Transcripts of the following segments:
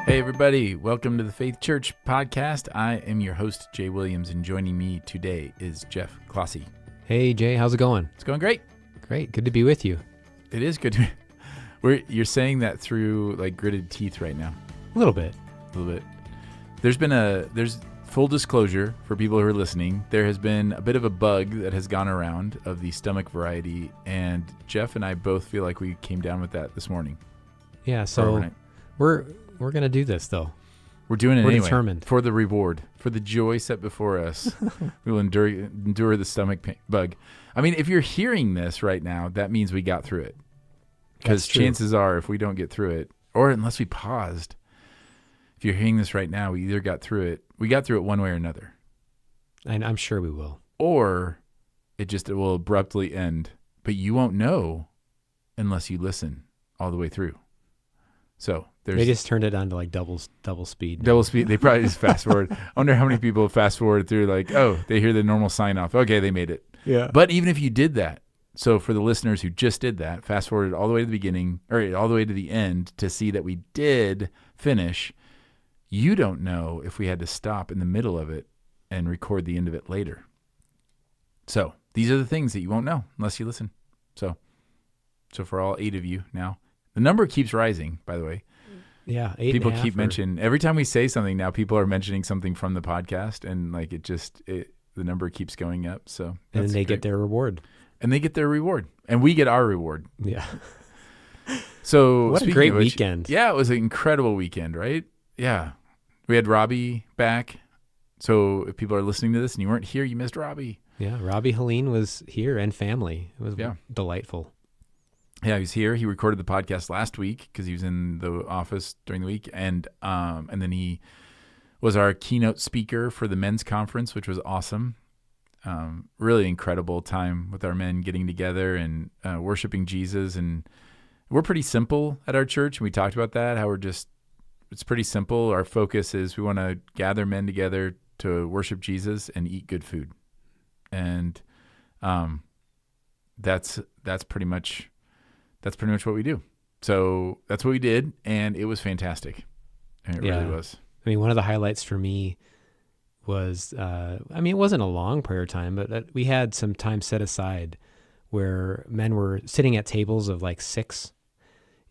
Hey, everybody. Welcome to the Faith Church podcast. I am your host, Jay Williams, and joining me today is Jeff Clossy. Hey, Jay. How's it going? It's going great. Great. Good to be with you. It is good. You're saying that through like gritted teeth right now. A little bit. A little bit. There's full disclosure for people who are listening. There has been a bit of a bug that has gone around of the stomach variety, and Jeff and I both feel like we came down with that this morning. Yeah, so we're going to do this, though. We're doing it anyway. We're determined. For the reward, for the joy set before us. We will endure the stomach bug. I mean, if you're hearing this right now, that means we got through it. Because chances are, if we don't get through it, or unless we paused, if you're hearing this right now, we either got through it. We got through it one way or another. And I'm sure we will. Or it will abruptly end. But you won't know unless you listen all the way through. So they just turned it on to like double speed. Double speed. They probably just fast forward. I wonder how many people fast forward through like, oh, they hear the normal sign off. Okay, they made it. Yeah. But even if you did that, so for the listeners who just did that, fast forward all the way to the beginning or all the way to the end to see that we did finish, you don't know if we had to stop in the middle of it and record the end of it later. So these are the things that you won't know unless you listen. So for all 8 of you now, the number keeps rising, by the way. Yeah, 8. People keep mentioning every time we say something now, people are mentioning something from the podcast, and like the number keeps going up. So and then they get their reward. And they get their reward, and we get our reward. Yeah. So what a great weekend. Yeah, it was an incredible weekend, right? Yeah. We had Robbie back. So if people are listening to this and you weren't here, you missed Robbie. Yeah, Robbie Helene was here and family. It was delightful. Yeah, he was here. He recorded the podcast last week because he was in the office during the week, and then he was our keynote speaker for the men's conference, which was awesome. Really incredible time with our men getting together and worshiping Jesus. And we're pretty simple at our church, and we talked about that. How it's pretty simple. Our focus is we want to gather men together to worship Jesus and eat good food, and that's pretty much. That's pretty much what we do. So that's what we did, and it was fantastic. And it really was. I mean, one of the highlights for me was, it wasn't a long prayer time, but we had some time set aside where men were sitting at tables of like 6,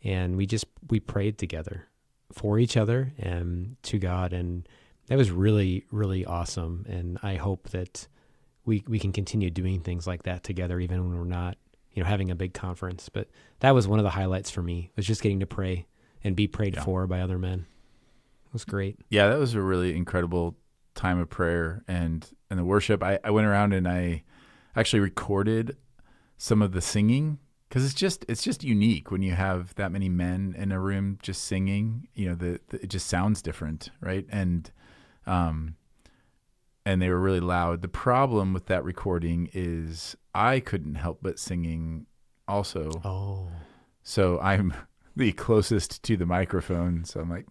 and we prayed together for each other and to God, and that was really, really awesome. And I hope that we can continue doing things like that together, even when we're not having a big conference. But that was one of the highlights for me, was just getting to pray and be prayed for by other men. It was great. Yeah, that was a really incredible time of prayer and the worship. I went around and I actually recorded some of the singing, because it's just unique when you have that many men in a room just singing. It just sounds different, right? And they were really loud. The problem with that recording is I couldn't help but singing also. Oh. So I'm the closest to the microphone. So I'm like,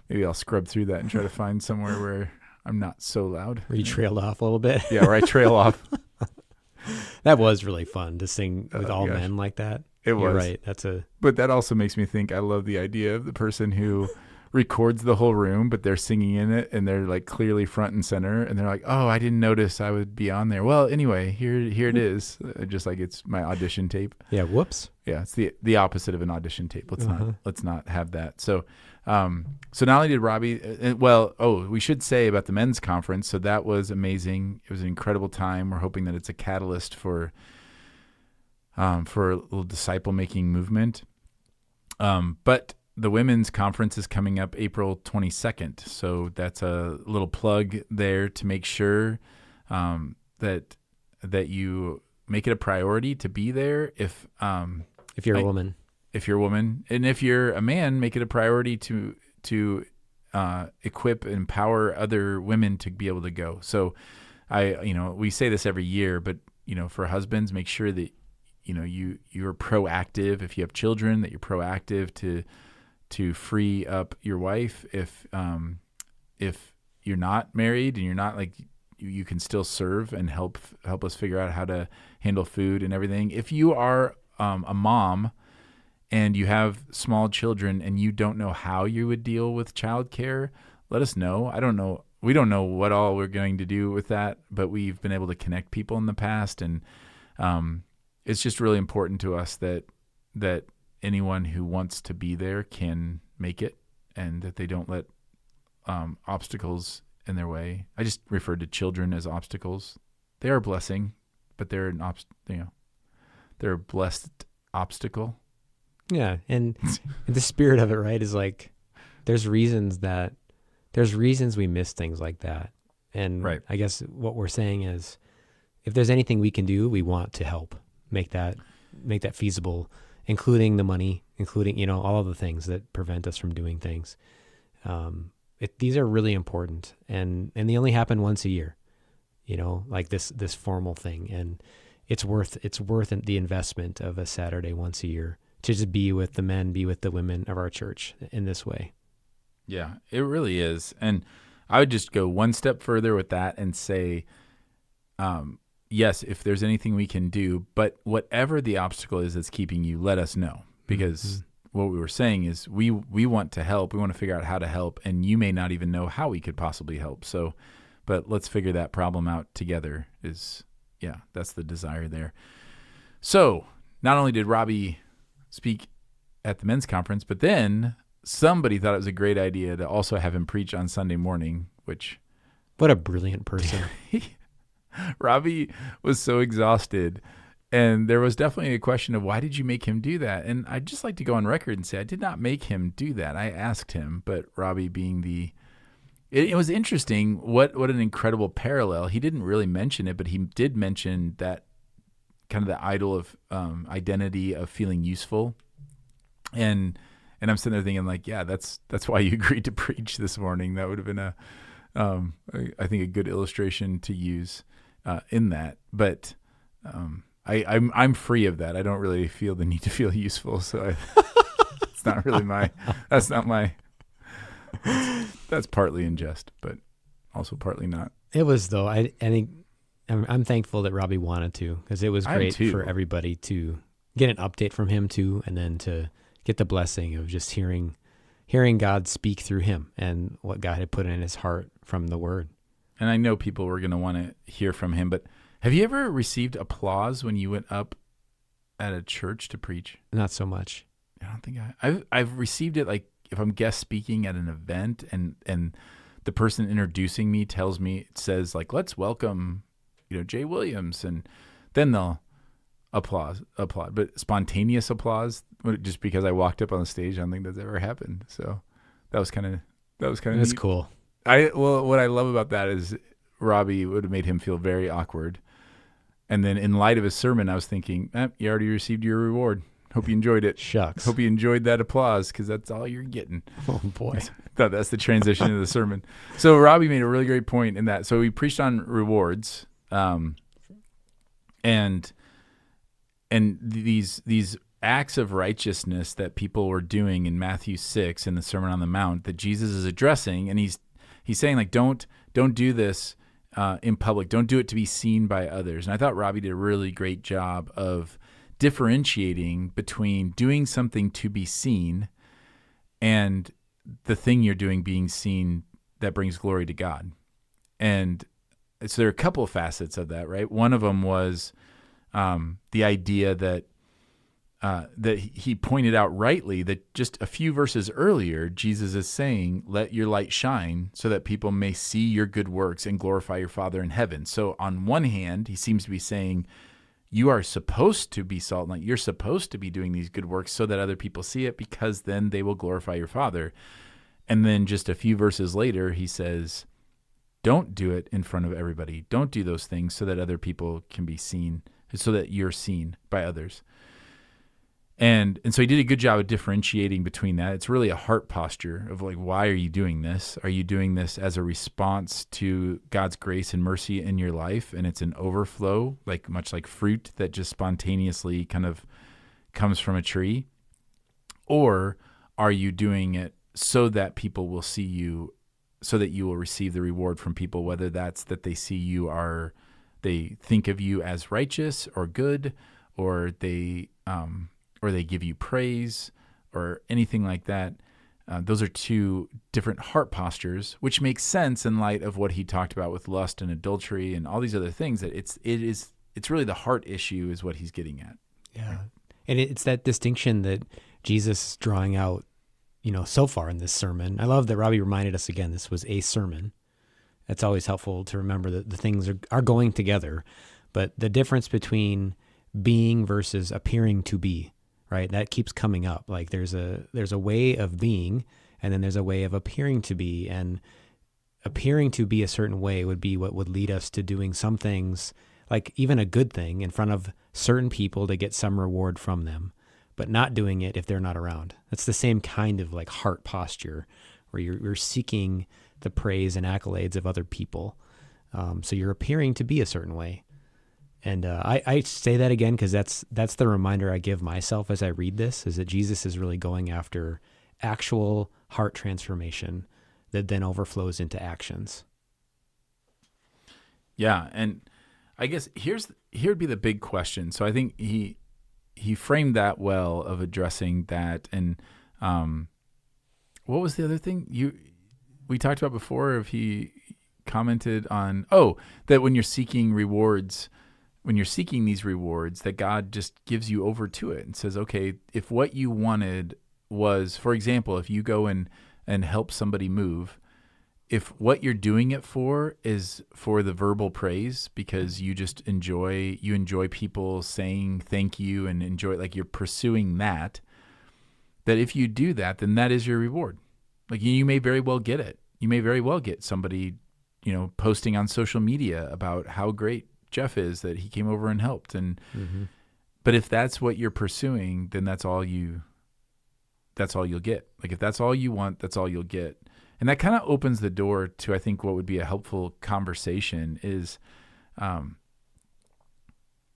maybe I'll scrub through that and try to find somewhere where I'm not so loud. Where you trailed off a little bit. Yeah, where I trail off. That was really fun to sing with all men like that. You're right. But that also makes me think, I love the idea of the person who records the whole room, but they're singing in it and they're like clearly front and center, and they're like, oh, I didn't notice I would be on there. Well, anyway, here it is. Just like it's my audition tape. Yeah. Whoops. Yeah. It's the opposite of an audition tape. Let's not have that. So not only did Robbie, we should say about the men's conference. So that was amazing. It was an incredible time. We're hoping that it's a catalyst for a little disciple making movement. But the women's conference is coming up April 22nd. So that's a little plug there to make sure that you make it a priority to be there. If you're a woman. If you're a woman. And if you're a man, make it a priority to equip and empower other women to be able to go. So we say this every year, but for husbands, make sure that you're proactive. If you have children, that you're proactive to free up your wife. If you're not married and you're not, like, you can still serve and help us figure out how to handle food and everything. If you are a mom and you have small children and you don't know how you would deal with childcare, let us know. I don't know. We don't know what all we're going to do with that, but we've been able to connect people in the past. And it's just really important to us that anyone who wants to be there can make it, and that they don't let obstacles in their way. I just referred to children as obstacles. They are a blessing, but they're they're a blessed obstacle. Yeah, and the spirit of it, right, is like there's reasons we miss things like that. And right. I guess what we're saying is if there's anything we can do, we want to help make that feasible, including the money, including, all of the things that prevent us from doing things. These are really important, and they only happen once a year, like this formal thing. And it's worth the investment of a Saturday once a year to just be with the men, be with the women of our church in this way. Yeah, it really is. And I would just go one step further with that and say, yes, if there's anything we can do, but whatever the obstacle is that's keeping you, let us know. Because what we were saying is we want to help. We want to figure out how to help, and you may not even know how we could possibly help. So, but let's figure that problem out together that's the desire there. So not only did Robbie speak at the men's conference, but then somebody thought it was a great idea to also have him preach on Sunday morning, which... What a brilliant person. Robbie was so exhausted, and there was definitely a question of why did you make him do that? And I'd just like to go on record and say I did not make him do that. I asked him, but Robbie being it was interesting what an incredible parallel. He didn't really mention it, but he did mention that kind of the idol of identity of feeling useful. And I'm sitting there thinking like, yeah, that's why you agreed to preach this morning. That would have been I think a good illustration to use in that. But I'm free of that. I don't really feel the need to feel useful. So it's not really that's partly in jest, but also partly not. It was, though. I think I'm thankful that Robbie wanted to, because it was great for everybody to get an update from him too, and then to get the blessing of just hearing God speak through him and what God had put in his heart from the Word. And I know people were going to want to hear from him, but have you ever received applause when you went up at a church to preach? Not so much. I don't think I've received it, like if I'm guest speaking at an event and the person introducing me says like, let's welcome, Jay Williams, and then they'll applaud, but spontaneous applause just because I walked up on the stage, I don't think that's ever happened. So that was kind of That's cool. What I love about that is Robbie would have made him feel very awkward. And then in light of his sermon, I was thinking, you already received your reward. Hope you enjoyed it. Shucks. Hope you enjoyed that applause, because that's all you're getting. Oh, boy. Thought that's the transition of the sermon. So Robbie made a really great point in that. So we preached on rewards, and these acts of righteousness that people were doing in Matthew 6 in the Sermon on the Mount that Jesus is addressing, and he's saying like, don't do this in public. Don't do it to be seen by others. And I thought Robbie did a really great job of differentiating between doing something to be seen and the thing you're doing being seen that brings glory to God. And so there are a couple of facets of that, right? One of them was the idea that he pointed out rightly that just a few verses earlier, Jesus is saying, let your light shine so that people may see your good works and glorify your Father in heaven. So on one hand, he seems to be saying, you are supposed to be salt and light. You're supposed to be doing these good works so that other people see it, because then they will glorify your Father. And then just a few verses later, he says, don't do it in front of everybody. Don't do those things so that other people can be seen, so that you're seen by others. And so he did a good job of differentiating between that. It's really a heart posture of like, why are you doing this? Are you doing this as a response to God's grace and mercy in your life? And it's an overflow, like much like fruit that just spontaneously kind of comes from a tree? Or are you doing it so that people will see you, so that you will receive the reward from people, whether that's that they see they think of you as righteous or good, or they or they give you praise or anything like that. Those are two different heart postures, which makes sense in light of what he talked about with lust and adultery and all these other things. That it's really the heart issue is what he's getting at. Yeah, and it's that distinction that Jesus is drawing out, so far in this sermon. I love that Robbie reminded us again. This was a sermon. It's always helpful to remember that the things are going together, but the difference between being versus appearing to be, right? That keeps coming up. Like there's a way of being, and then there's a way of appearing to be, and appearing to be a certain way would be what would lead us to doing some things, like even a good thing in front of certain people to get some reward from them, but not doing it if they're not around. That's the same kind of like heart posture where you're seeking the praise and accolades of other people. So you're appearing to be a certain way. And I say that again because that's the reminder I give myself as I read this, is that Jesus is really going after actual heart transformation that then overflows into actions. Yeah, and I guess here'd be the big question. So I think he framed that well of addressing that. And what was the other thing we talked about before? If he commented on that when you're seeking rewards. When you're seeking these rewards, that God just gives you over to it and says, okay, if what you wanted was, for example, if you go and help somebody move, if what you're doing it for is for the verbal praise because you just enjoy people saying thank you and enjoy, like you're pursuing that if you do that, then that is your reward. Like you may very well get it. You may very well get somebody, posting on social media about how great Jeff is that he came over and helped. And but if that's what you're pursuing, then that's all you'll get. Like if that's all you want, that's all you'll get. And that kind of opens the door to, I think, what would be a helpful conversation is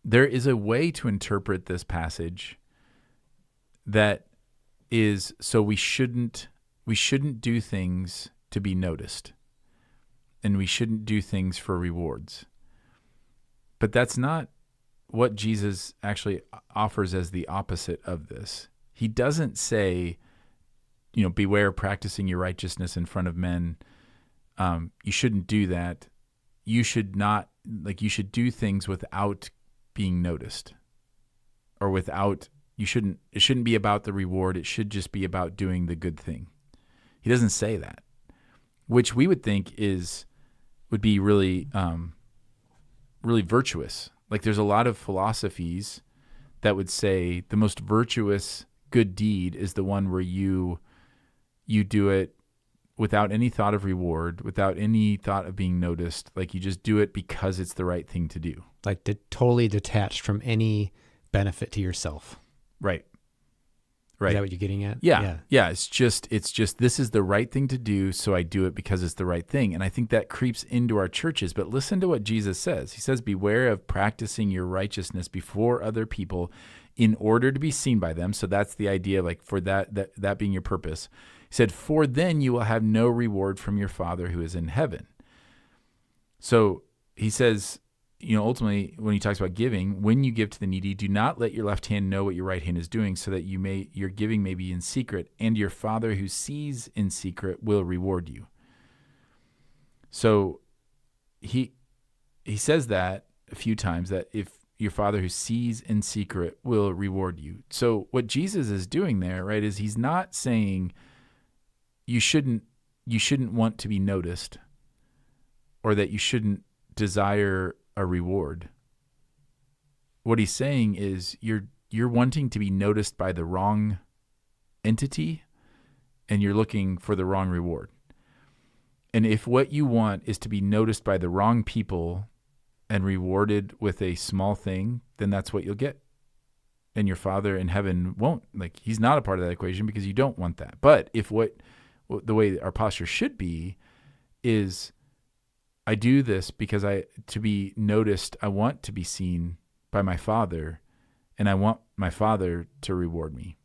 there is a way to interpret this passage that is, so we shouldn't do things to be noticed, and we shouldn't do things for rewards. But that's not what Jesus actually offers as the opposite of this. He doesn't say, beware practicing your righteousness in front of men. You shouldn't do that. You should not, you should do things without being noticed, or it shouldn't be about the reward. It should just be about doing the good thing. He doesn't say that, which we would think would be really, really virtuous. Like there's a lot of philosophies that would say the most virtuous good deed is the one where you do it without any thought of reward, without any thought of being noticed. Like you just do it because it's the right thing to do. Like totally detached from any benefit to yourself. Right. Is that what you're getting at? Yeah. It's just this is the right thing to do, so I do it because it's the right thing. And I think that creeps into our churches. But listen to what Jesus says. He says, beware of practicing your righteousness before other people in order to be seen by them. So that's the idea, like for that being your purpose. He said, for then you will have no reward from your Father who is in heaven. So he says, ultimately, when he talks about giving, when you give to the needy, do not let your left hand know what your right hand is doing, so that your giving may be in secret, and your Father who sees in secret will reward you. So he says that a few times, that if your Father who sees in secret will reward you. So what Jesus is doing there, right, is he's not saying you shouldn't want to be noticed, or that you shouldn't desire a reward. What he's saying is you're wanting to be noticed by the wrong entity, and you're looking for the wrong reward. And if what you want is to be noticed by the wrong people and rewarded with a small thing, then that's what you'll get. And your Father in heaven won't. Like, he's not a part of that equation because you don't want that. But if the way our posture should be is, I do this because to be noticed, I want to be seen by my Father, and I want my Father to reward me.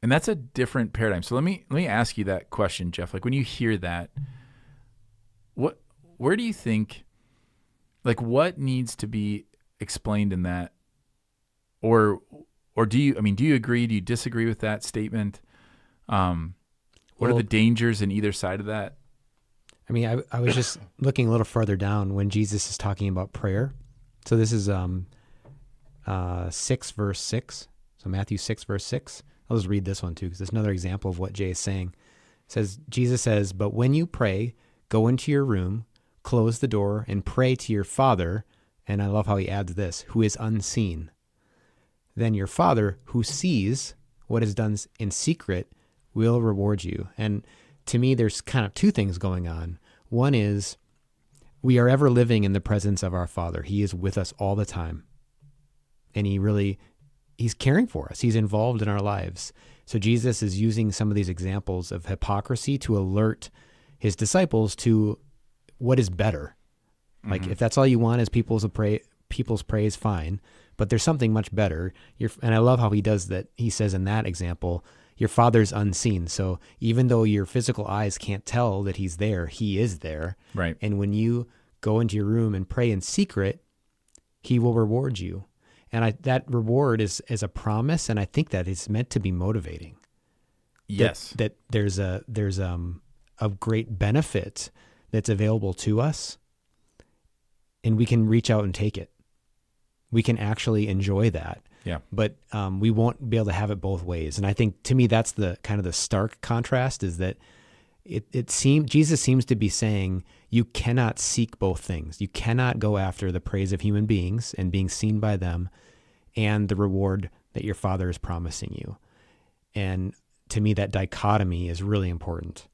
And that's a different paradigm. So let me ask you that question, Jeff. Like, when you hear that, where do you think, like, what needs to be explained in that, or Or do you agree? Do you disagree with that statement? What are the dangers in either side of that? I mean, I was just looking a little further down when Jesus is talking about prayer. So this is 6 verse 6. So Matthew 6 verse 6. I'll just read this one too, because it's another example of what Jay is saying. Jesus says, "But when you pray, go into your room, close the door, and pray to your Father." And I love how he adds this, "who is unseen. Then your Father, who sees what is done in secret, will reward you." And to me, there's kind of two things going on. One is we are ever living in the presence of our Father. He is with us all the time. And he's caring for us. He's involved in our lives. So Jesus is using some of these examples of hypocrisy to alert his disciples to what is better. Mm-hmm. Like, if that's all you want is people's praise, fine. But there's something much better. And I love how he does that. He says in that example, your Father's unseen. So even though your physical eyes can't tell that he's there, he is there. Right. And when you go into your room and pray in secret, he will reward you. And that reward is a promise, and I think that it's meant to be motivating. Yes. That there's a great benefit that's available to us, and we can reach out and take it. We can actually enjoy that. Yeah. But we won't be able to have it both ways. And I think, to me, that's the kind of the stark contrast, is that Jesus seems to be saying you cannot seek both things. You cannot go after the praise of human beings and being seen by them and the reward that your Father is promising you. And to me, that dichotomy is really important.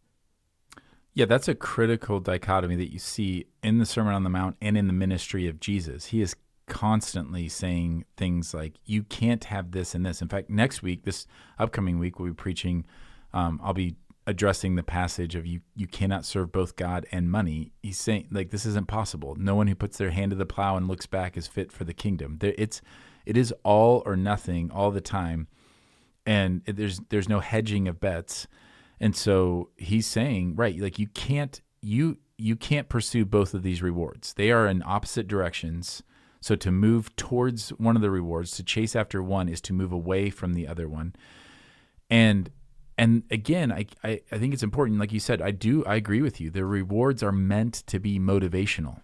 Yeah, that's a critical dichotomy that you see in the Sermon on the Mount and in the ministry of Jesus. He is constantly saying things like, you can't have this and this. In fact, next week, this upcoming week, we'll be preaching, I'll be addressing the passage of you cannot serve both God and money. He's saying, like, this isn't possible. No one who puts their hand to the plow and looks back is fit for the kingdom. It is all or nothing all the time, and there's no hedging of bets. And so he's saying, right, like, you can't pursue both of these rewards. They are in opposite directions. So to move towards one of the rewards, to chase after one, is to move away from the other one. And again, I think it's important, like you said, I agree with you. The rewards are meant to be motivational.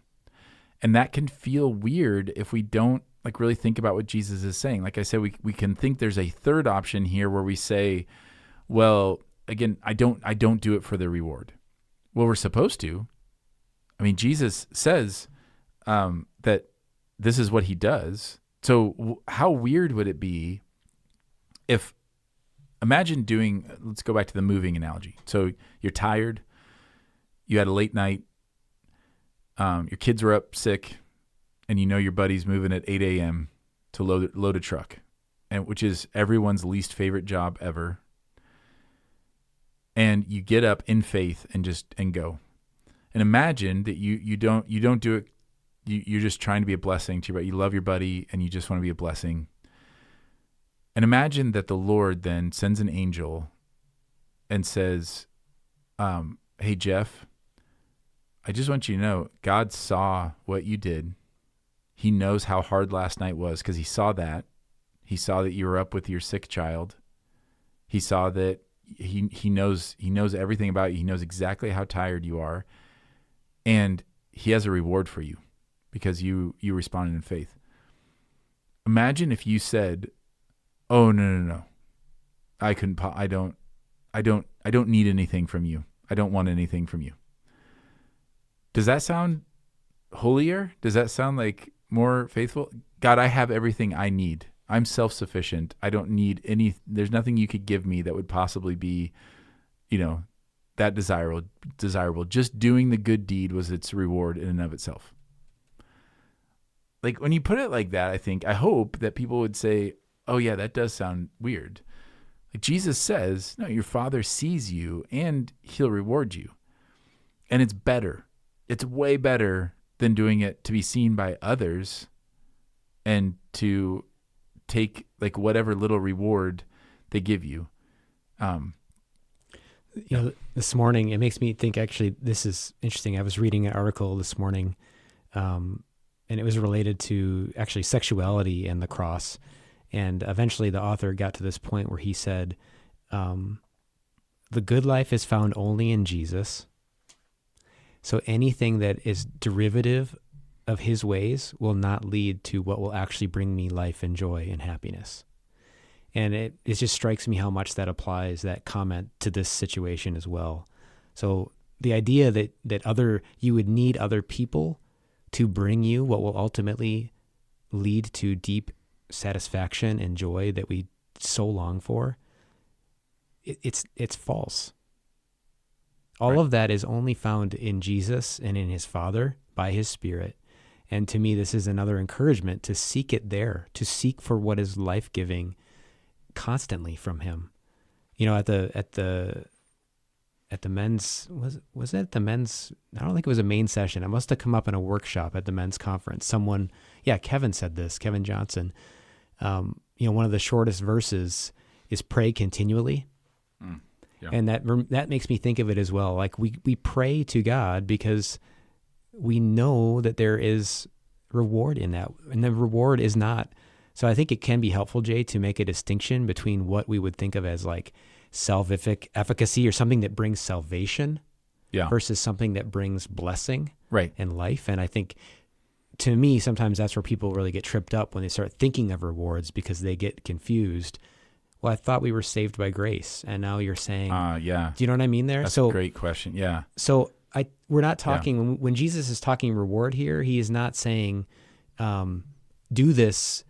And that can feel weird if we don't really think about what Jesus is saying. Like I said, we can think there's a third option here where we say, well, again, I don't do it for the reward. Well, we're supposed to. I mean, Jesus says that this is what he does. So how weird would it be if, imagine let's go back to the moving analogy. So you're tired, you had a late night, your kids are up sick, and you know your buddy's moving at 8 a.m. to load a truck, and which is everyone's least favorite job ever. And you get up in faith and go. And imagine that you don't do it. You're just trying to be a blessing to your buddy. You love your buddy and you just want to be a blessing. And imagine that the Lord then sends an angel and says, hey, Jeff, I just want you to know God saw what you did. He knows how hard last night was because he saw that. He saw that you were up with your sick child. He saw that he knows everything about you. He knows exactly how tired you are. And he has a reward for you because you responded in faith. Imagine if you said, oh, no. I don't need anything from you. I don't want anything from you. Does that sound holier? Does that sound like more faithful? God, I have everything I need. I'm self-sufficient. I don't need there's nothing you could give me that would possibly be, that desirable. Just doing the good deed was its reward in and of itself. Like, when you put it like that, I hope that people would say, oh yeah, that does sound weird. Like Jesus says, no, your Father sees you and he'll reward you. And it's better. It's way better than doing it to be seen by others and to take whatever little reward they give you. This morning, it makes me think, actually, this is interesting. I was reading an article this morning, and it was related to actually sexuality and the cross. And eventually the author got to this point where he said, the good life is found only in Jesus. So anything that is derivative of his ways will not lead to what will actually bring me life and joy and happiness. And it just strikes me how much that applies, that comment, to this situation as well. So the idea that you would need other people to bring you what will ultimately lead to deep satisfaction and joy that we so long for, it's false. All of that is only found in Jesus and in his Father by his Spirit. And to me, this is another encouragement to seek it there, to seek for what is life-giving constantly from him. You know, at the men's, was it the men's, I don't think it was a main session. It must have come up in a workshop at the men's conference. Kevin said this, Kevin Johnson. One of the shortest verses is pray continually. Yeah. And that makes me think of it as well. Like we pray to God because we know that there is reward in that, and the reward is not. So I think it can be helpful, Jay, to make a distinction between what we would think of as like self-efficacy or something that brings salvation versus something that brings blessing and life. And I think, to me, sometimes that's where people really get tripped up when they start thinking of rewards, because they get confused. Well, I thought we were saved by grace, and now you're saying, do you know what I mean there? That's a great question. Yeah. So we're not talking, when Jesus is talking reward here, he is not saying, do this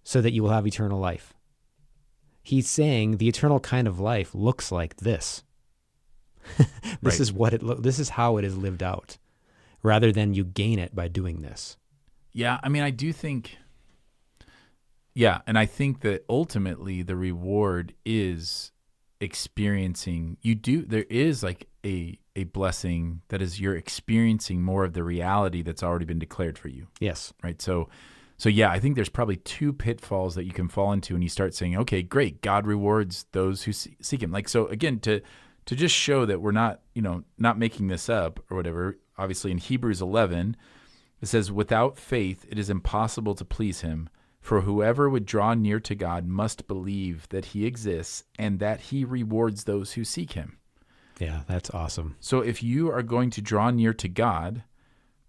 so that you will have eternal life. He's saying the eternal kind of life looks like this. This is how it is lived out, rather than you gain it by doing this. Yeah. I mean, I do think, and I think that ultimately the reward is experiencing, there is like a blessing that is you're experiencing more of the reality that's already been declared for you. Yes. Right. So I think there's probably two pitfalls that you can fall into when you start saying, okay, great, God rewards those who seek him. Like, so again, to just show that we're not making this up or whatever, obviously in Hebrews 11, it says, without faith, it is impossible to please him. For whoever would draw near to God must believe that he exists and that he rewards those who seek him. Yeah, that's awesome. So if you are going to draw near to God,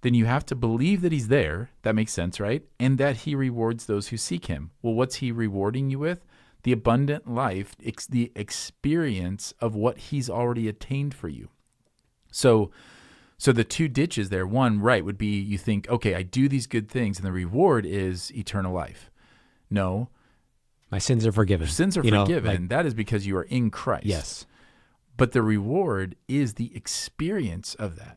then you have to believe that he's there. That makes sense, right? And that he rewards those who seek him. Well, what's he rewarding you with? The abundant life, the experience of what he's already attained for you. So the two ditches there, one, would be you think, okay, I do these good things and the reward is eternal life. No. My sins are forgiven. Sins are forgiven. That is because you are in Christ. Yes. But the reward is the experience of that.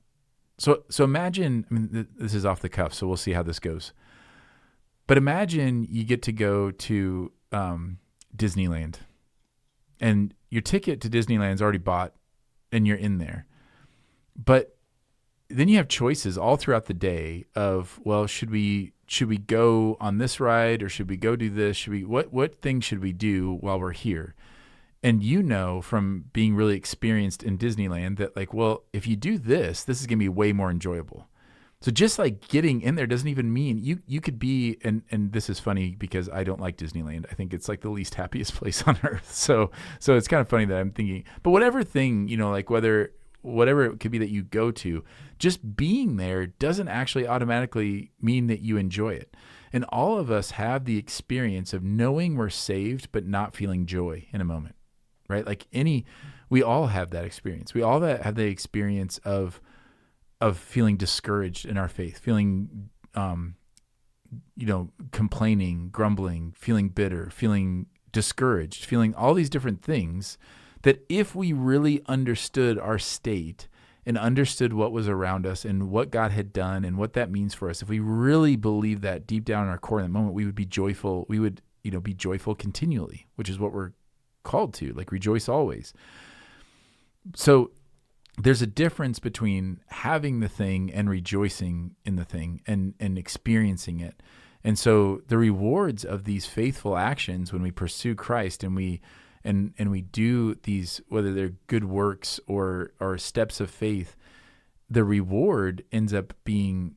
So imagine, I mean, this is off the cuff, so we'll see how this goes. But imagine you get to go to Disneyland, and your ticket to Disneyland is already bought, and you're in there. But then you have choices all throughout the day of, well, should we go on this ride, or should we go do this? What thing should we do while we're here? And from being really experienced in Disneyland that, like, well, if you do this is going to be way more enjoyable. So just like getting in there doesn't even mean you could be, and this is funny because I don't like Disneyland. I think it's like the least happiest place on earth. So it's kind of funny that I'm thinking, but whatever thing, like whatever it could be that you go to, just being there doesn't actually automatically mean that you enjoy it. And all of us have the experience of knowing we're saved, but not feeling joy in a moment. Right? Like we all have that experience. We all have the experience of feeling discouraged in our faith, feeling, complaining, grumbling, feeling bitter, feeling discouraged, feeling all these different things that if we really understood our state and understood what was around us and what God had done and what that means for us, if we really believed that deep down in our core in that moment, we would be joyful. We would, be joyful continually, which is what we're called to, like rejoice always. So there's a difference between having the thing and rejoicing in the thing and experiencing it. And so the rewards of these faithful actions when we pursue Christ and we do these, whether they're good works or steps of faith, the reward ends up being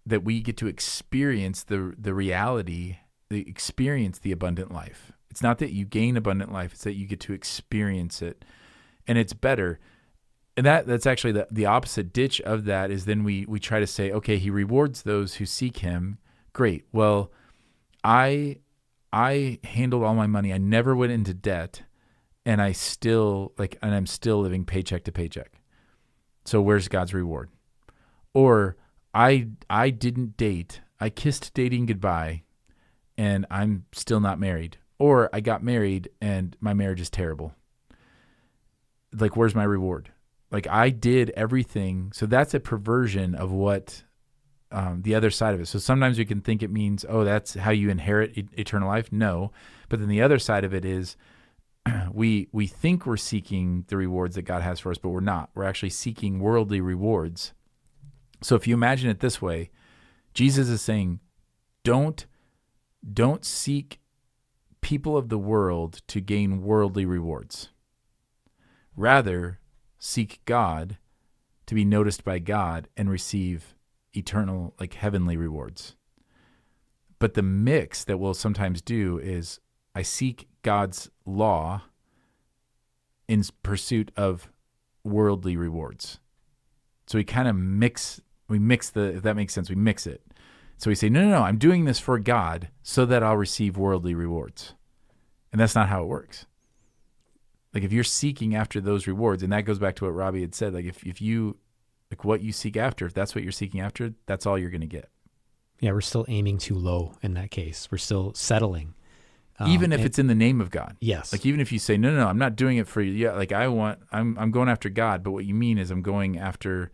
that we get to experience the reality experience the abundant life. It's not that you gain abundant life, it's that you get to experience it. And it's better. And that's actually the opposite ditch of that is then we try to say, okay, he rewards those who seek him. Great. Well, I handled all my money. I never went into debt, and I'm still living paycheck to paycheck. So where's God's reward? Or I didn't date. I kissed dating goodbye, and I'm still not married. Or I got married and my marriage is terrible. Like, where's my reward? Like, I did everything. So that's a perversion of what the other side of it. So sometimes we can think it means, oh, that's how you inherit eternal life. No. But then the other side of it is we think we're seeking the rewards that God has for us, but we're not. We're actually seeking worldly rewards. So if you imagine it this way, Jesus is saying, don't seek people of the world to gain worldly rewards. Rather, seek God to be noticed by God and receive eternal, like heavenly rewards. But the mix that we'll sometimes do is I seek God's law in pursuit of worldly rewards. So we kind of mix if that makes sense, we mix it. So we say, no, I'm doing this for God so that I'll receive worldly rewards. And that's not how it works. Like, if you're seeking after those rewards, and that goes back to what Robbie had said, like if you, like what you seek after, if that's what you're seeking after, that's all you're going to get. Yeah, we're still aiming too low in that case. We're still settling. Even if it's in the name of God. Yes. Like, even if you say, no, I'm not doing it for you. Yeah, like I'm going after God, but what you mean is I'm going after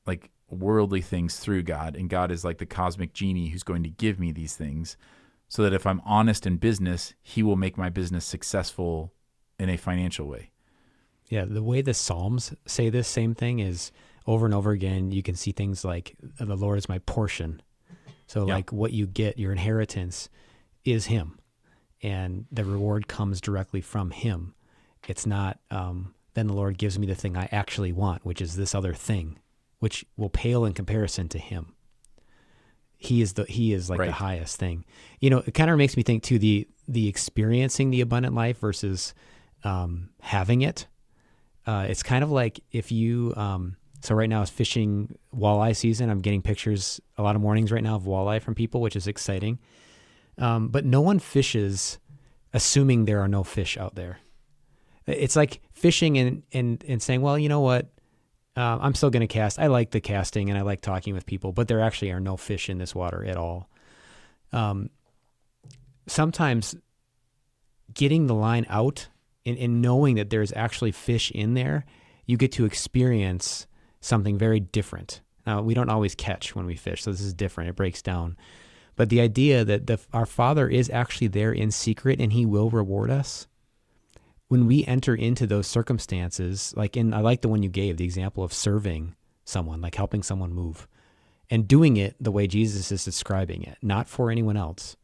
like worldly things through God, and God is like the cosmic genie who's going to give me these things so that if I'm honest in business, he will make my business successful in a financial way. Yeah, the way the Psalms say this same thing is over and over again, you can see things like the Lord is my portion. So like what you get, your inheritance is him, and the reward comes directly from him. It's not, then the Lord gives me the thing I actually want, which is this other thing, which will pale in comparison to him. He is like the highest thing. You know, it kind of makes me think too, the experiencing the abundant life versus having it. It's kind of like if you, so right now it's fishing walleye season. I'm getting pictures a lot of mornings right now of walleye from people, which is exciting. But no one fishes assuming there are no fish out there. It's like fishing and saying, well, you know what? I'm still going to cast. I like the casting and I like talking with people, but there actually are no fish in this water at all. Sometimes getting the line out and knowing that there's actually fish in there, you get to experience something very different. Now, we don't always catch when we fish, so this is different. It breaks down. But the idea that our Father is actually there in secret and he will reward us, when we enter into those circumstances, I like the one you gave, the example of serving someone, like helping someone move, and doing it the way Jesus is describing it, not for anyone else,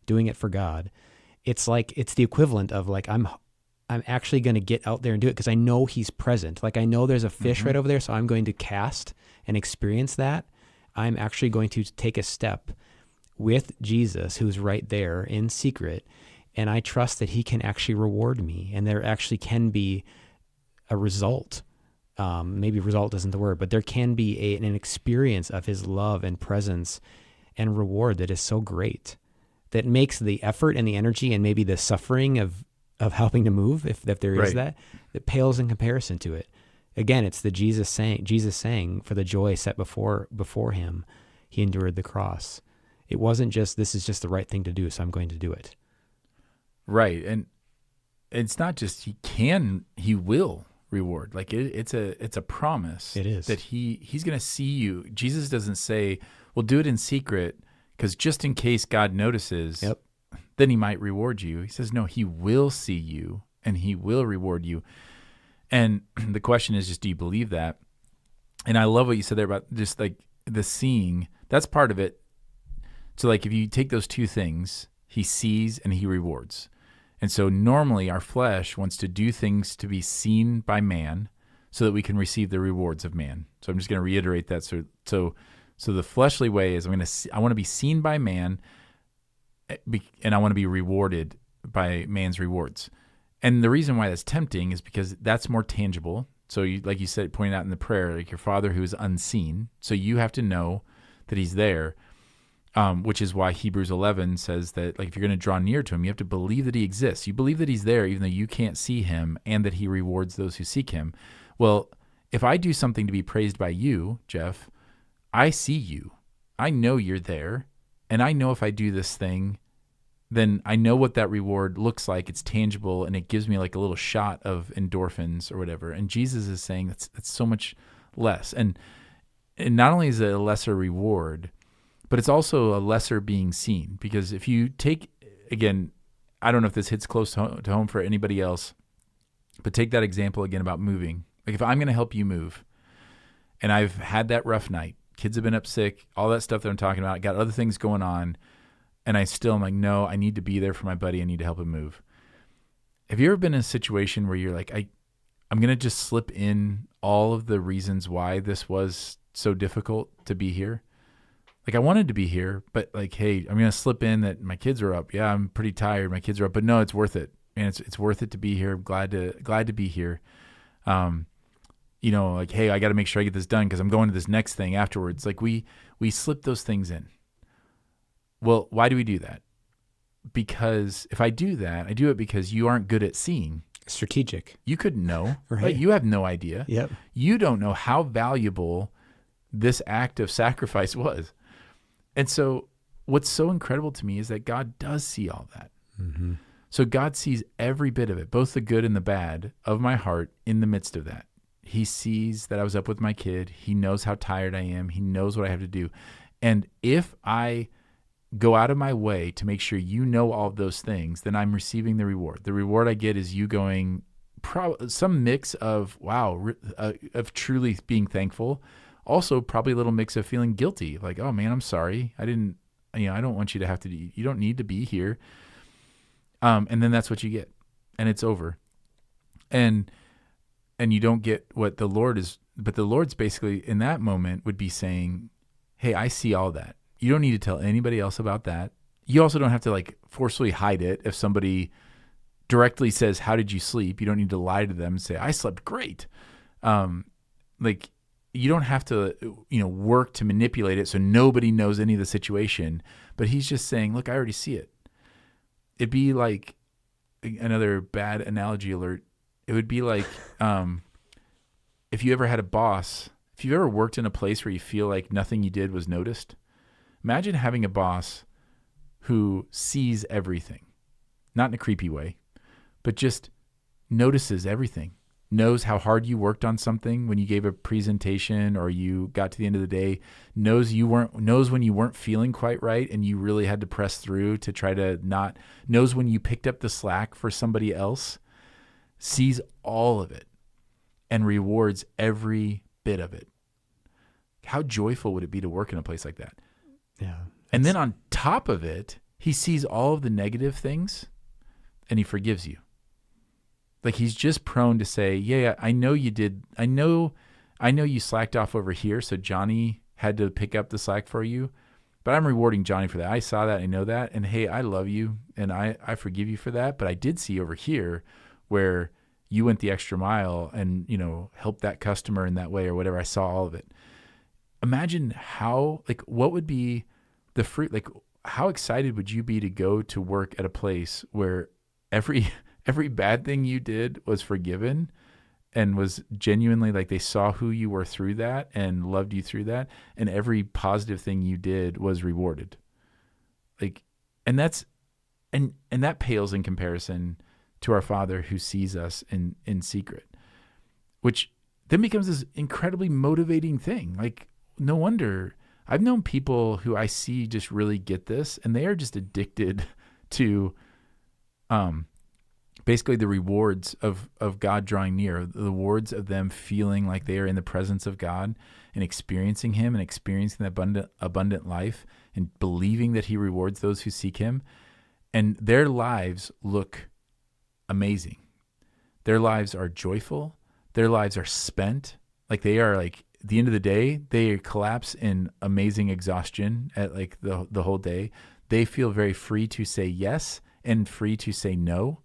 doing it for God. It's like, it's the equivalent of like, I'm actually going to get out there and do it because I know he's present. Like I know there's a fish right over there, so I'm going to cast and experience that. I'm actually going to take a step with Jesus, who's right there in secret, and I trust that he can actually reward me, and there actually can be a result. Maybe result isn't the word, but there can be an experience of his love and presence and reward that is so great that makes the effort and the energy and maybe the suffering of helping to move, if there is that pales in comparison to it. Again, it's the Jesus saying, for the joy set before him, he endured the cross. It wasn't just, this is just the right thing to do, so I'm going to do it. Right. And it's not just he will reward. Like it's a promise. It is. That he's going to see you. Jesus doesn't say, well, do it in secret, because just in case God notices, then he might reward you. He says, no, he will see you and he will reward you. And the question is just, do you believe that? And I love what you said there about just like the seeing. That's part of it. So like if you take those two things, he sees and he rewards. And so normally our flesh wants to do things to be seen by man so that we can receive the rewards of man. So I'm just going to reiterate that. So the fleshly way is I want to be seen by man, and I want to be rewarded by man's rewards. And the reason why that's tempting is because that's more tangible. So you, like you said, pointed out in the prayer, like your Father who is unseen. So you have to know that he's there, which is why Hebrews 11 says that, like, if you're going to draw near to him, you have to believe that he exists. You believe that he's there even though you can't see him, and that he rewards those who seek him. Well, if I do something to be praised by you, Jeff, I see you. I know you're there. And I know if I do this thing, then I know what that reward looks like. It's tangible, and it gives me like a little shot of endorphins or whatever. And Jesus is saying that's so much less. And not only is it a lesser reward, but it's also a lesser being seen. Because if you take, again, I don't know if this hits close to home for anybody else, but take that example again about moving. Like, if I'm going to help you move, and I've had that rough night, kids have been up sick, all that stuff that I'm talking about, got other things going on, and I still am like, no, I need to be there for my buddy. I need to help him move. Have you ever been in a situation where you're like, I'm going to just slip in all of the reasons why this was so difficult to be here? Like, I wanted to be here, but like, hey, I'm going to slip in that my kids are up. Yeah, I'm pretty tired. My kids are up, but no, it's worth it. And it's worth it to be here. I'm glad to be here. Like, hey, I got to make sure I get this done because I'm going to this next thing afterwards. Like, we slip those things in. Well, why do we do that? Because if I do that, I do it because you aren't good at seeing. Strategic. You couldn't know. Right. You have no idea. Yep. You don't know how valuable this act of sacrifice was. And so what's so incredible to me is that God does see all that. Mm-hmm. So God sees every bit of it, both the good and the bad of my heart in the midst of that. He sees that I was up with my kid. He knows how tired I am. He knows what I have to do. And if I go out of my way to make sure you know all of those things, then I'm receiving the reward. The reward I get is you going, some mix of, of truly being thankful. Also, probably a little mix of feeling guilty. Like, oh man, I'm sorry. I don't want you to have to, you don't need to be here. And then that's what you get, and it's over. And you don't get what the Lord is, but the Lord's basically in that moment would be saying, hey, I see all that. You don't need to tell anybody else about that. You also don't have to like forcefully hide it. If somebody directly says, how did you sleep? You don't need to lie to them and say, I slept great. You don't have to, work to manipulate it so nobody knows any of the situation. But he's just saying, look, I already see it. It'd be like, another bad analogy alert, it would be like if you ever had a boss, if you've ever worked in a place where you feel like nothing you did was noticed, imagine having a boss who sees everything, not in a creepy way, but just notices everything, knows how hard you worked on something when you gave a presentation or you got to the end of the day, knows when you weren't feeling quite right and you really had to press through to try to knows when you picked up the slack for somebody else, sees all of it and rewards every bit of it. How joyful would it be to work in a place like that? Yeah. And then on top of it, he sees all of the negative things and he forgives you. Like, he's just prone to say, yeah, I know you did. I know you slacked off over here. So Johnny had to pick up the slack for you, but I'm rewarding Johnny for that. I saw that. I know that. And hey, I love you and I forgive you for that. But I did see over here where you went the extra mile and, helped that customer in that way or whatever. I saw all of it. Imagine how, what would be the fruit? How excited would you be to go to work at a place where every bad thing you did was forgiven and was genuinely they saw who you were through that and loved you through that, and every positive thing you did was rewarded. And that pales in comparison to our Father who sees us in secret, which then becomes this incredibly motivating thing. No wonder I've known people who I see just really get this, and they are just addicted to basically the rewards of God drawing near, the rewards of them feeling like they are in the presence of God and experiencing him and experiencing the abundant life and believing that he rewards those who seek him. And their lives look amazing. Their lives are joyful. Their lives are spent. They are at the end of the day, they collapse in amazing exhaustion at the whole day. they feel very free to say yes and free to say no.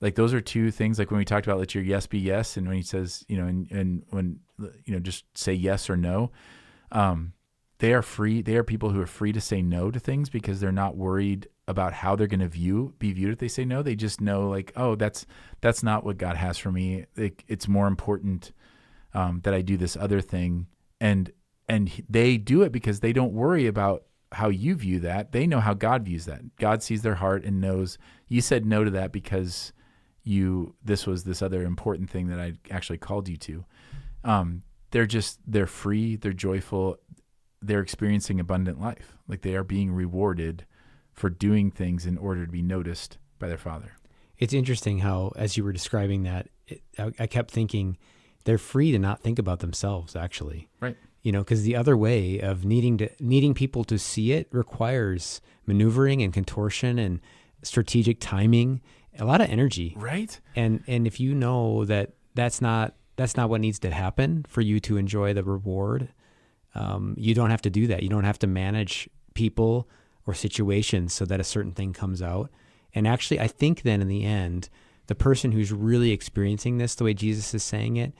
Like those are two things. Like when we talked about let your yes be yes, and when he says, and when just say yes or no. They are free. They are people who are free to say no to things because they're not worried about how they're going to be viewed if they say no. They just know like, oh, that's not what God has for me. It's more important that I do this other thing. And they do it because they don't worry about how you view that. They know how God views that. God sees their heart and knows you said no to that because this was this other important thing that I actually called you to. They're free. They're joyful. They're experiencing abundant life. Like they are being rewarded for doing things in order to be noticed by their Father. It's interesting how, as you were describing that, I kept thinking they're free to not think about themselves, actually. Right. Because the other way of needing people to see it requires maneuvering and contortion and strategic timing, a lot of energy. Right. And if you know that that's not what needs to happen for you to enjoy the reward, you don't have to do that. You don't have to manage people or situations so that a certain thing comes out. And actually, I think then in the end, the person who's really experiencing this, the way Jesus is saying it,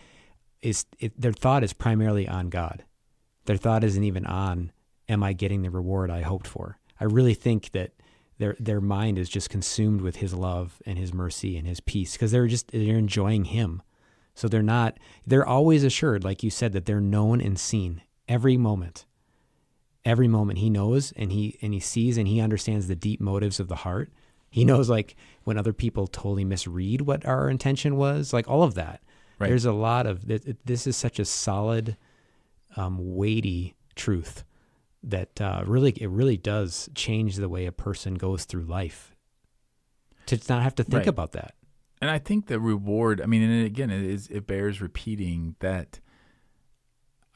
their thought is primarily on God. Their thought isn't even on, am I getting the reward I hoped for? I really think that their mind is just consumed with his love and his mercy and his peace because they're enjoying him. So they're always assured, like you said, that they're known and seen every moment. Every moment he knows and he sees and he understands the deep motives of the heart. He knows like when other people totally misread what our intention was, like all of that. Right. There's a lot of this is such a solid, weighty truth that it really does change the way a person goes through life. To not have to think about that. And I think the reward, and again, it bears repeating that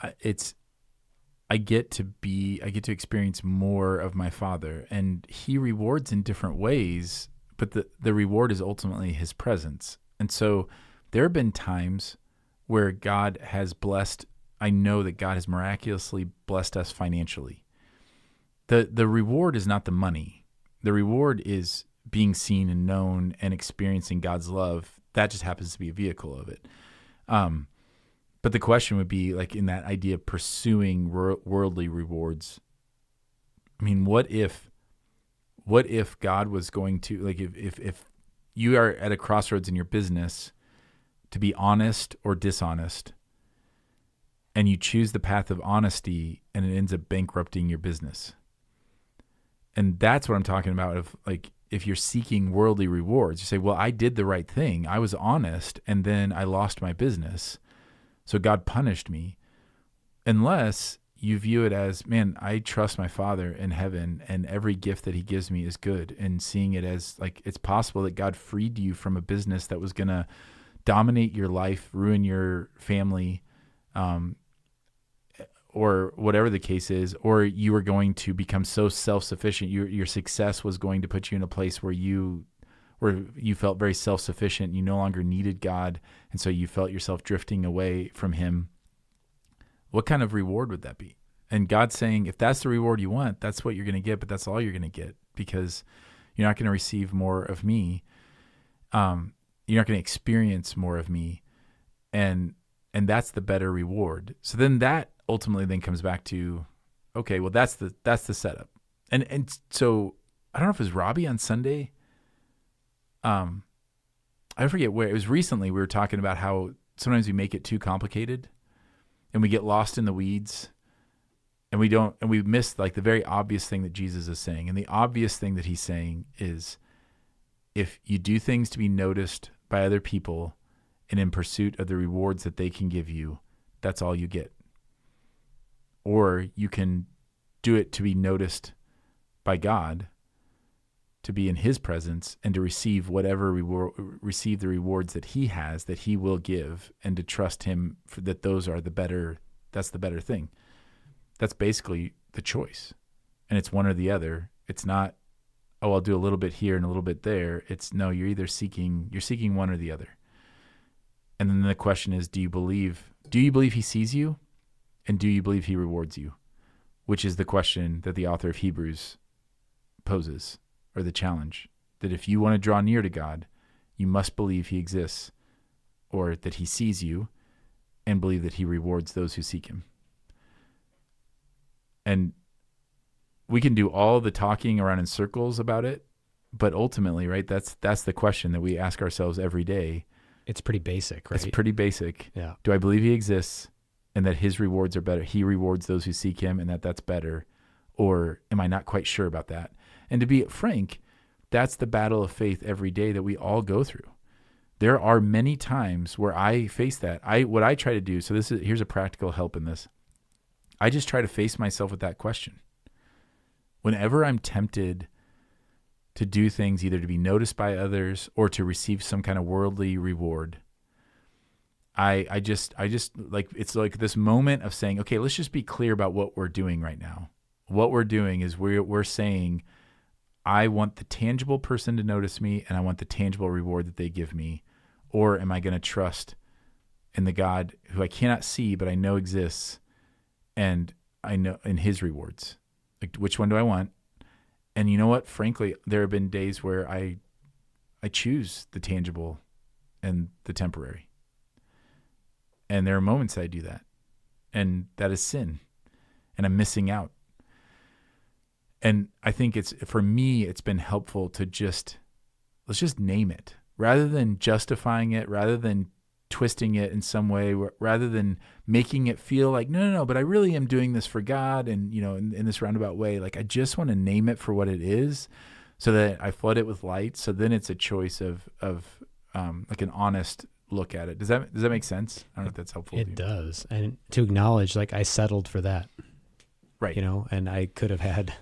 I get to experience more of my Father, and he rewards in different ways, but the reward is ultimately his presence. And so there have been times where God has blessed, I know that God has miraculously blessed us financially. The reward is not the money. The reward is being seen and known and experiencing God's love. That just happens to be a vehicle of it. But the question would be like in that idea of pursuing worldly rewards. What if God was going to, like, if you are at a crossroads in your business to be honest or dishonest, and you choose the path of honesty and it ends up bankrupting your business. And that's what I'm talking about. Of like, if you're seeking worldly rewards, you say, well, I did the right thing. I was honest and then I lost my business. So God punished me. Unless you view it as, man, I trust my Father in heaven and every gift that he gives me is good, and seeing it as like it's possible that God freed you from a business that was going to dominate your life, ruin your family, or whatever the case is, or you were going to become so self-sufficient. Your success was going to put you in a place where you felt very self-sufficient. You no longer needed God, and so you felt yourself drifting away from him. What kind of reward would that be? And God's saying, if that's the reward you want, that's what you're going to get, but that's all you're going to get, because you're not going to receive more of me. You're not going to experience more of me. And that's the better reward. So then that ultimately then comes back to, okay, well, that's the setup. And so I don't know if it was Robbie on Sunday. I forget where it was. Recently we were talking about how sometimes we make it too complicated and we get lost in the weeds, and we miss like the very obvious thing that Jesus is saying. And the obvious thing that he's saying is, if you do things to be noticed by other people and in pursuit of the rewards that they can give you, that's all you get. Or you can do it to be noticed by God, to be in his presence, and to receive receive the rewards that he has, that he will give, and to trust him that those are that's the better thing. That's basically the choice. And it's one or the other. It's not, oh, I'll do a little bit here and a little bit there. It's no, you're seeking one or the other. And then the question is, do you believe he sees you? And do you believe he rewards you? Which is the question that the author of Hebrews poses, or the challenge, that if you want to draw near to God, you must believe he exists, or that he sees you, and believe that he rewards those who seek him. And we can do all the talking around in circles about it, but ultimately, right, that's the question that we ask ourselves every day. It's pretty basic, right? It's pretty basic. Yeah. Do I believe he exists and that his rewards are better? He rewards those who seek him, and that's better. Or am I not quite sure about that? And to be frank, that's the battle of faith every day that we all go through. There are many times where I face that. What I try to do, so here's a practical help in this. I just try to face myself with that question. Whenever I'm tempted to do things either to be noticed by others or to receive some kind of worldly reward, I just like, it's like this moment of saying, okay, let's just be clear about what we're doing right now. What we're doing is we're saying, I want the tangible person to notice me, and I want the tangible reward that they give me. Or am I going to trust in the God who I cannot see, but I know exists, and I know in his rewards? Like, which one do I want? And you know what? Frankly, there have been days where I choose the tangible and the temporary. And there are moments I do that. And that is sin. And I'm missing out. And I think for me, it's been helpful to let's just name it. Rather than justifying it, rather than twisting it in some way, rather than making it feel like, no, but I really am doing this for God, and, in this roundabout way, like, I just want to name it for what it is so that I flood it with light. So then it's a choice of like an honest look at it. Does that make sense? I don't know if that's helpful. It does. And to acknowledge, like, I settled for that. Right. And I could have had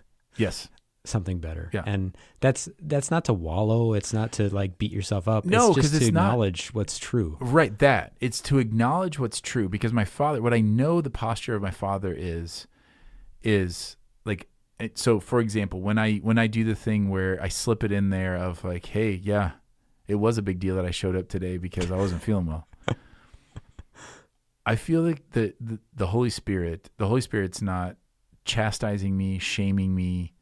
something better. Yeah. And that's not to wallow. It's not to, like, beat yourself up. No, it's just to it's acknowledge what's true. Right. It's to acknowledge what's true, because my father, what I know the posture of my father is like, so for example, when I do the thing where I slip it in there of like, hey, yeah, it was a big deal that I showed up today because I wasn't feeling well. I feel like the Holy Spirit's not chastising me, shaming me,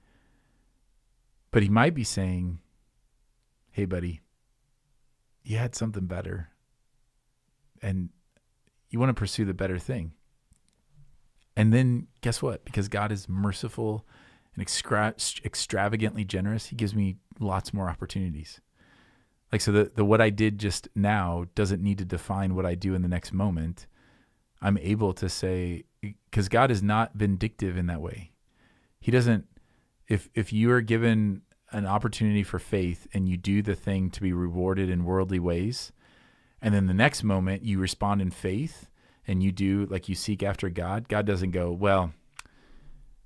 but he might be saying, hey, buddy, you had something better, and you want to pursue the better thing. And then guess what? Because God is merciful and extravagantly generous, he gives me lots more opportunities. Like, so the what I did just now doesn't need to define what I do in the next moment. I'm able to say, because God is not vindictive in that way. He doesn't, if you are given an opportunity for faith and you do the thing to be rewarded in worldly ways, and then the next moment you respond in faith and you do, like, you seek after God, God doesn't go, well,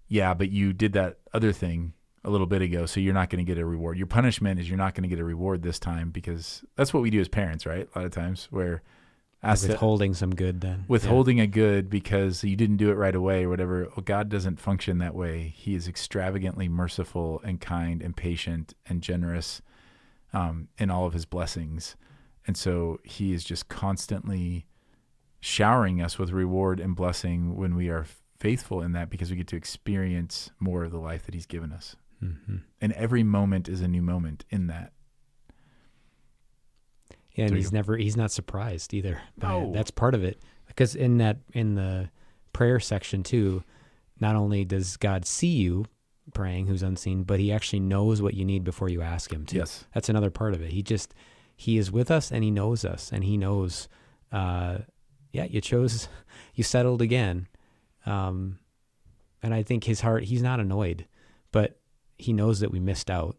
yeah, but you did that other thing a little bit ago, so you're not going to get a reward. Your punishment is you're not going to get a reward this time, because that's what we do as parents, right? A lot of times where withholding some good, then withholding a good because you didn't do it right away or whatever. Well, God doesn't function that way. He is extravagantly merciful and kind and patient and generous in all of his blessings. And so he is just constantly showering us with reward and blessing when we are faithful in that, because we get to experience more of the life that he's given us. Mm-hmm. And every moment is a new moment in that. Yeah, and he's not surprised either. No. That's part of it. Because in the prayer section too, not only does God see you praying, who's unseen, but he actually knows what you need before you ask him to. Yes. That's another part of it. He is with us, and he knows us, and he knows, you settled again. And I think his heart, he's not annoyed, but he knows that we missed out.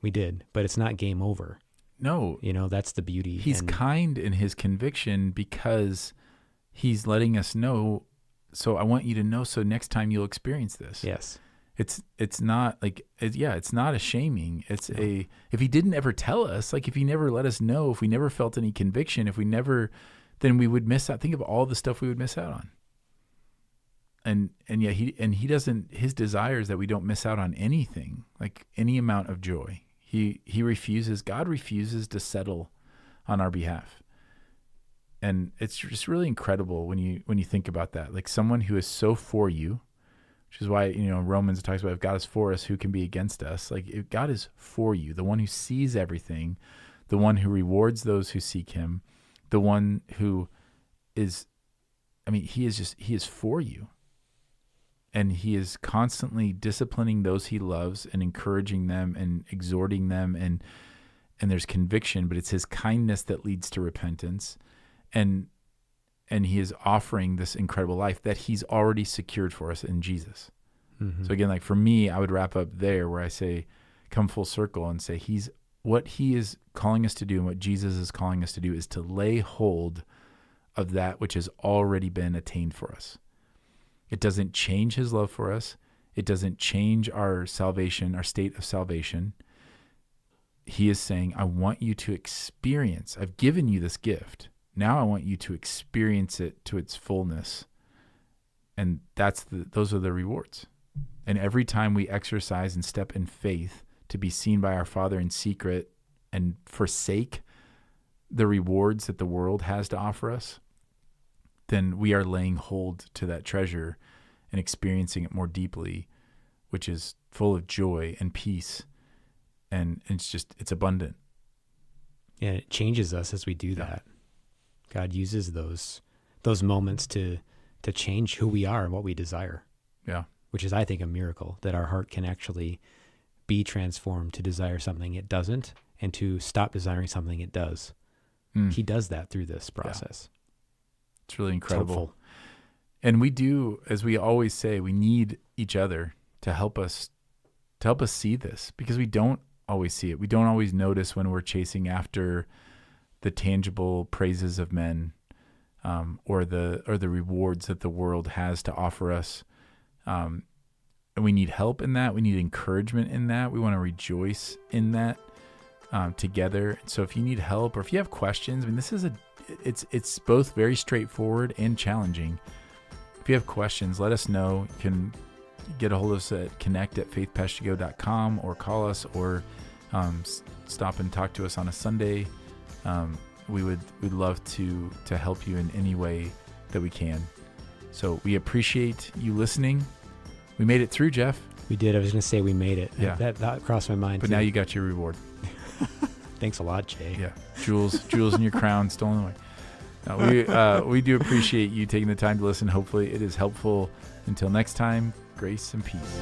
We did, but it's not game over. No. That's the beauty. He's kind in his conviction, because he's letting us know. So I want you to know, so next time you'll experience this. Yes. It's not like, it's not a shaming. It's if he didn't ever tell us, like if he never let us know, if we never felt any conviction, then we would miss out. Think of all the stuff we would miss out on. And yet he doesn't, his desire is that we don't miss out on anything, like any amount of joy. God refuses to settle on our behalf. And it's just really incredible when you think about that. Like, someone who is so for you, which is why, Romans talks about if God is for us, who can be against us? Like, if God is for you, the one who sees everything, the one who rewards those who seek him, the one who is, he is for you. And he is constantly disciplining those he loves and encouraging them and exhorting them. And there's conviction, but it's his kindness that leads to repentance. And he is offering this incredible life that he's already secured for us in Jesus. Mm-hmm. So again, like for me, I would wrap up there where I say, come full circle and say what he is calling us to do and what Jesus is calling us to do is to lay hold of that which has already been attained for us. It doesn't change his love for us. It doesn't change our salvation, our state of salvation. He is saying, I want you to experience, I've given you this gift. Now I want you to experience it to its fullness. And those are the rewards. And every time we exercise and step in faith to be seen by our Father in secret and forsake the rewards that the world has to offer us, then we are laying hold to that treasure and experiencing it more deeply, which is full of joy and peace. And it's abundant. Yeah, it changes us as we do that. God uses those moments to change who we are and what we desire. Yeah. Which is, I think, a miracle that our heart can actually be transformed to desire something it doesn't and to stop desiring something it does. He does that through this process. Yeah. It's really incredible. It's and we do, as we always say, we need each other to help us see this, because we don't always see it. We don't always notice when we're chasing after the tangible praises of men, or the rewards that the world has to offer us. And we need help in that. We need encouragement in that. We want to rejoice in that together. So if you need help or if you have questions, it's both very straightforward and challenging. If you have questions, let us know. You can get a hold of us at connect@faithpastogo.com or call us or stop and talk to us on a Sunday. We'd love to help you in any way that we can. So we appreciate you listening. We made it through, Jeff. We did. I was going to say we made it. Yeah. That crossed my mind. But too. now you got your reward. Thanks a lot, Jay. Yeah. Jewels in your crown stolen away. We do appreciate you taking the time to listen. Hopefully it is helpful. Until next time, grace and peace.